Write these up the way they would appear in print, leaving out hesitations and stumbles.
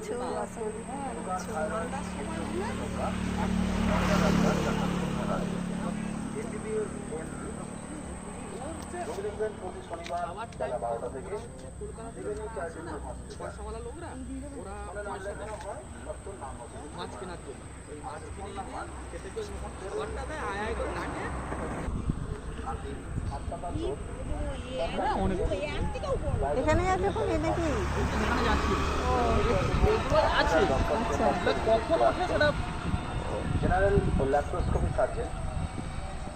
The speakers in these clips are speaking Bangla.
আছো? আশা করি ভালো আছো। প্রতি শনিবার বেলা 12টা থেকে পয়সাওয়ালা লোকরা ওরা পয়সা দেয় মাছ কেনার জন্য ওই মাছ কিনে এনে খেতে খাবারটা দেয় আয় করে ডাকে এখানে আছে এখন নাকি? সেখানে যাচ্ছি আছে আচ্ছা, কখন ওঠে সেটা জেনারেল ও laparoscopy surgeon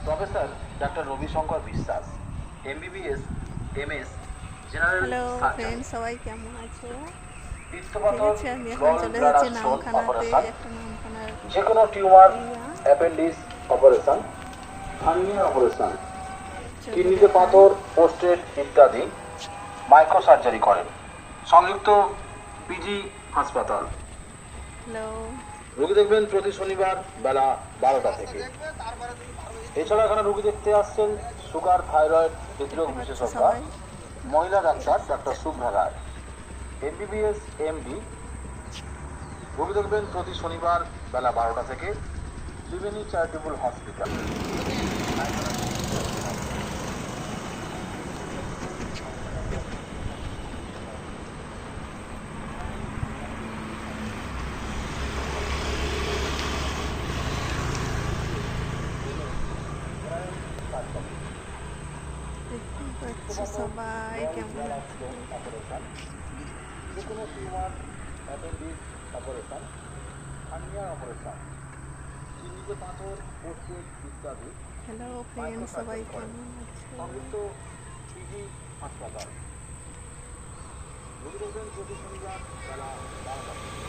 professor doctor Rabishankar Biswas, MBBS, MS, general hello surgeon. Friend, সবাই কেমন আছো? ঠিক পিত্তপাথর, আছে, আমি এখন গল চলে ব্লাডার যাচ্ছি স্টোন নামখানাতে। অপারেশন, একটা নামখানার যে কোনো টিউমার, ইয়া। অ্যাপেন্ডিক্স অপারেশন, হার্নিয়া অপারেশন, চলো কিডনিতে দেখাই। পাথর, প্রোস্টেট ইত্যাদি মাইক্রো সার্জারি করেন সংযুক্ত পিজি হাসপাতাল। হ্যালো, রোগী দেখবেন প্রতি শনিবার বেলা 12টা থেকে। এছাড়া এখানে রোগী দেখতে আসছেন সুগার, থাইরয়েড, হৃদরোগ দেখতে পাচ্ছ বিশেষজ্ঞ সবাই? মহিলা ডাক্তার ডক্টর শুভ্রা রায়, এমবিবিএস, এমডি। রোগী দেখবেন প্রতি শনিবার বেলা 12টা থেকে ত্রিবেণী চ্যারিটেবল হসপিটাল। দেখতে পাচ্ছ সবাই কেমন আছে? অপারেশন, যে কোনো tumour, appendix operation, hernia operation, কিডনিতে পাথর, প্রোস্টেট ইত্যাদি হ্যালো ফ্রেন্ড, সবাই কেমন আছো? সংযুক্ত পিজি হাসপাতাল। রোগী দেখবেন প্রতি শনিবার বেলা 12টা থেকে।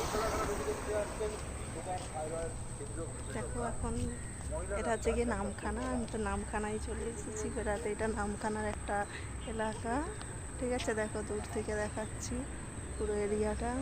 এছাড়া এখানে রোগী দেখতে আসছেন সুগার, থাইরয়েড, হৃদরোগ দেখো বিশেষজ্ঞ এখন এটা হচ্ছে গিয়ে নামখানা। আমি তো নামখানায় চলে এসেছি বেড়াতে। এটা নামখানার একটা এলাকা, ঠিক আছে? দেখো দূর থেকে দেখাচ্ছি পুরো এরিয়াটা।